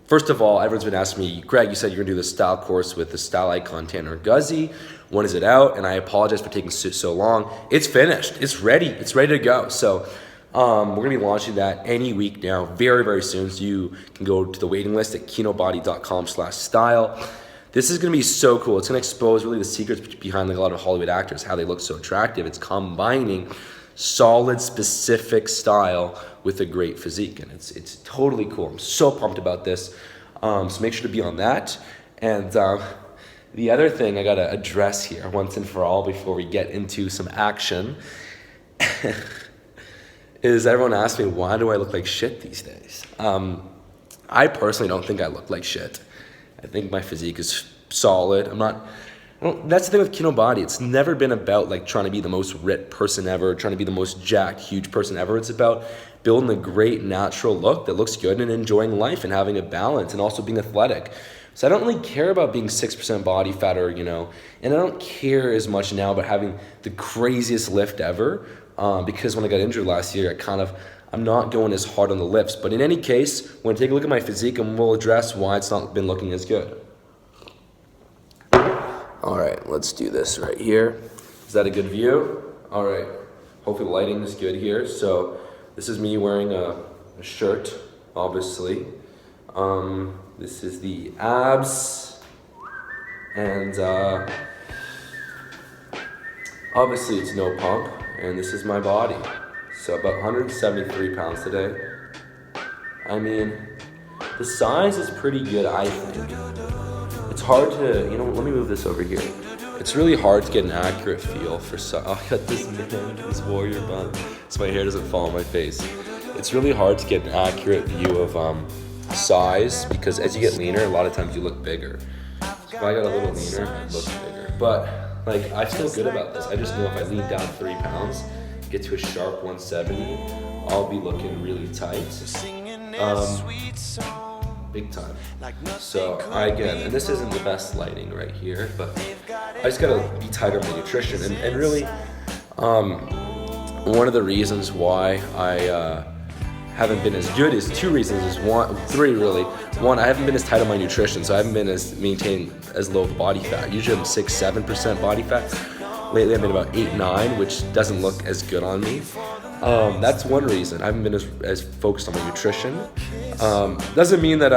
First of all, everyone's been asking me, Greg, you said you're gonna do the style course with the style icon Tanner Guzzi. When is it out? And I apologize for taking so long. It's finished. It's ready. It's ready to go. So we're gonna be launching that any week now, very, very soon. So you can go to the waiting list at kinobody.com/style. This is gonna be so cool. It's gonna expose really the secrets behind like a lot of Hollywood actors, how they look so attractive. It's combining solid, specific style with a great physique, and it's totally cool. I'm so pumped about this. So make sure to be on that. And the other thing I gotta address here once and for all before we get into some action is everyone asks me, why do I look like shit these days? I personally don't think I look like shit. I think my physique is solid. That's the thing with Kinobody. It's never been about like trying to be the most ripped person ever, trying to be the most jacked, huge person ever. It's about building a great natural look that looks good and enjoying life and having a balance and also being athletic. So I don't really care about being 6% body fat or, and I don't care as much now about having the craziest lift ever because when I got injured last year, I'm not going as hard on the lifts. But in any case, we're gonna take a look at my physique and we'll address why it's not been looking as good. All right, let's do this right here. Is that a good view? All right, hopefully the lighting is good here. So this is me wearing a shirt, obviously. This is the abs, and obviously it's no pump, and this is my body. So about 173 pounds today. I mean, the size is pretty good, I think. It's hard to, let me move this over here. It's really hard to get an accurate feel for size. Oh, I got this warrior bun, so my hair doesn't fall on my face. It's really hard to get an accurate view of size because as you get leaner, a lot of times you look bigger. So if I got a little leaner, I look bigger. But I feel good about this. I just know if I lean down 3 pounds, get to a sharp 170, I'll be looking really tight. Big time. So and this isn't the best lighting right here, but I just gotta be tighter on my nutrition. And really, one of the reasons why I haven't been as good is 2 reasons. Three really. One, I haven't been as tight on my nutrition, so I haven't been maintaining as low of body fat. Usually I'm 6-7% body fat. Lately I've been about 8-9, which doesn't look as good on me. That's one reason. I haven't been as focused on my nutrition. Doesn't mean that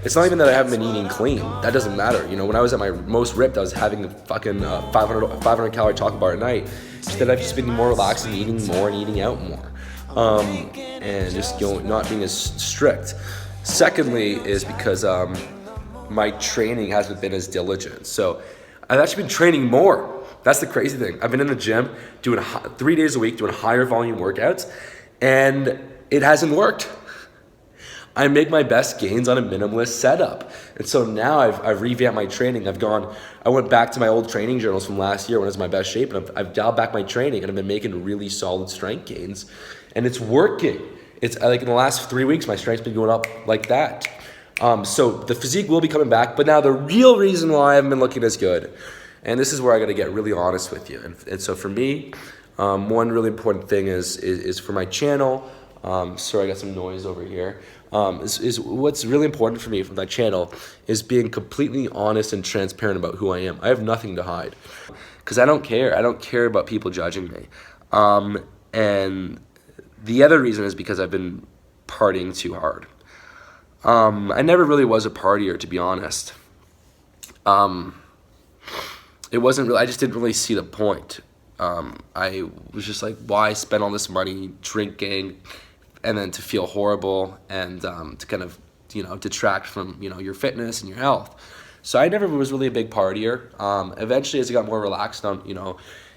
it's not even that I haven't been eating clean. That doesn't matter. When I was at my most ripped, I was having a fucking 500 calorie chocolate bar a night. Instead, I've just been more relaxed and eating more and eating out more. And just not being as strict. Secondly is because my training hasn't been as diligent. So I've actually been training more. That's the crazy thing. I've been in the gym doing 3 days a week, doing higher volume workouts, and it hasn't worked. I make my best gains on a minimalist setup. And so now I've revamped my training. I went back to my old training journals from last year when I was in my best shape, and I've dialed back my training, and I've been making really solid strength gains, and it's working. It's like in the last 3 weeks, my strength's been going up like that. So the physique will be coming back, but now the real reason why I haven't been looking as good, and this is where I got to get really honest with you. And so for me, one really important thing is for my channel. Sorry, I got some noise over here. Is what's really important for me for my channel is being completely honest and transparent about who I am. I have nothing to hide because I don't care. I don't care about people judging me. And the other reason is because I've been partying too hard. I never really was a partier, to be honest. It wasn't really, I just didn't really see the point. I was just like, why spend all this money drinking and then to feel horrible and to kind of, detract from, your fitness and your health. So I never was really a big partier. Eventually, as I got more relaxed on,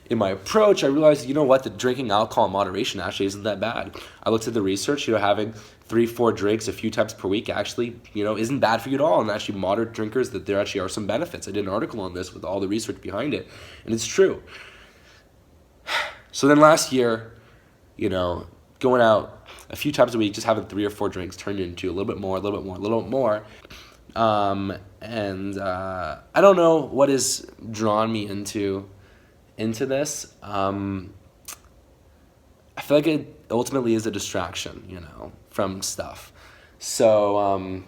in my approach, I realized, the drinking alcohol in moderation actually isn't that bad. I looked at the research, having 3-4 drinks a few times per week actually, isn't bad for you at all. And actually moderate drinkers, that there actually are some benefits. I did an article on this with all the research behind it, and it's true. So then last year, going out a few times a week, just having 3 or 4 drinks turned into a little bit more. And I don't know what has drawn me into this. I feel like it ultimately is a distraction, from stuff. So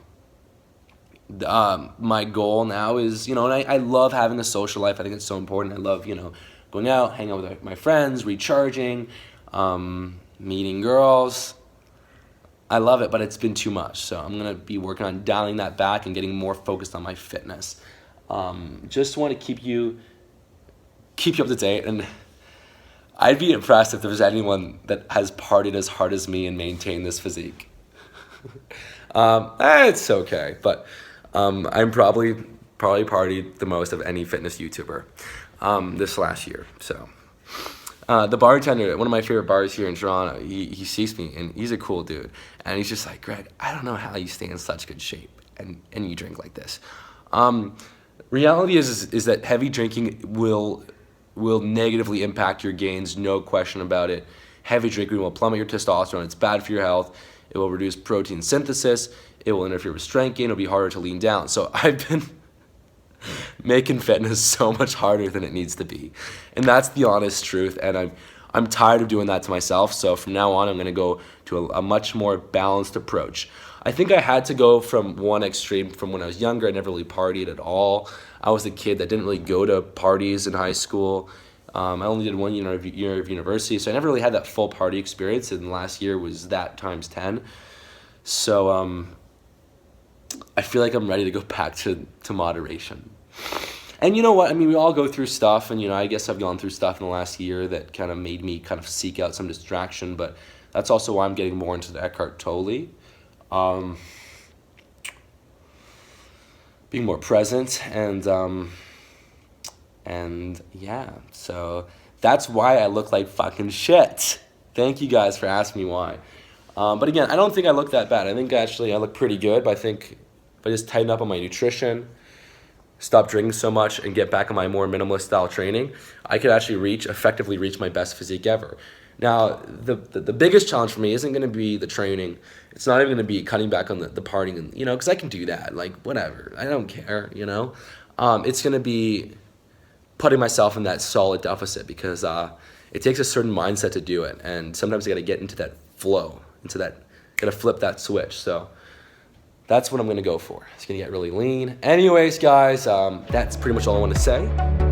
my goal now is, and I love having a social life. I think it's so important. I love, going out, hanging out with my friends, recharging, meeting girls. I love it, but it's been too much. So I'm going to be working on dialing that back and getting more focused on my fitness. Just want to keep you up to date. And I'd be impressed if there was anyone that has partied as hard as me and maintained this physique. It's okay, but I'm probably partied the most of any fitness YouTuber this last year. So the bartender at one of my favorite bars here in Toronto, he sees me, and he's a cool dude, and he's just like, Greg, I don't know how you stay in such good shape and you drink like this. Reality is that heavy drinking will negatively impact your gains, no question about it. Heavy drinking will plummet your testosterone. It's bad for your health. It will reduce protein synthesis. It will interfere with strength gain. It'll be harder to lean down. So I've been making fitness so much harder than it needs to be. And that's the honest truth. And I'm tired of doing that to myself. So from now on, I'm going to go to a much more balanced approach. I think I had to go from one extreme. From when I was younger, I never really partied at all. I was a kid that didn't really go to parties in high school. I only did 1 year of university, so I never really had that full party experience, and last year was that times 10. So I feel like I'm ready to go back to moderation. And you know what? I mean, we all go through stuff, and I guess I've gone through stuff in the last year that kind of made me kind of seek out some distraction, but that's also why I'm getting more into the Eckhart Tolle. Being more present, and yeah, so that's why I look like fucking shit. Thank you guys for asking me why. But again, I don't think I look that bad. I think actually I look pretty good, but I think if I just tighten up on my nutrition, stop drinking so much, and get back on my more minimalist style training, I could actually effectively reach my best physique ever. Now, the biggest challenge for me isn't going to be the training. It's not even going to be cutting back on the partying, and because I can do that. Like, whatever. I don't care, It's going to be putting myself in that solid deficit, because it takes a certain mindset to do it. And sometimes I got to get into that flow, got to flip that switch. So that's what I'm going to go for. It's going to get really lean. Anyways, guys, that's pretty much all I want to say.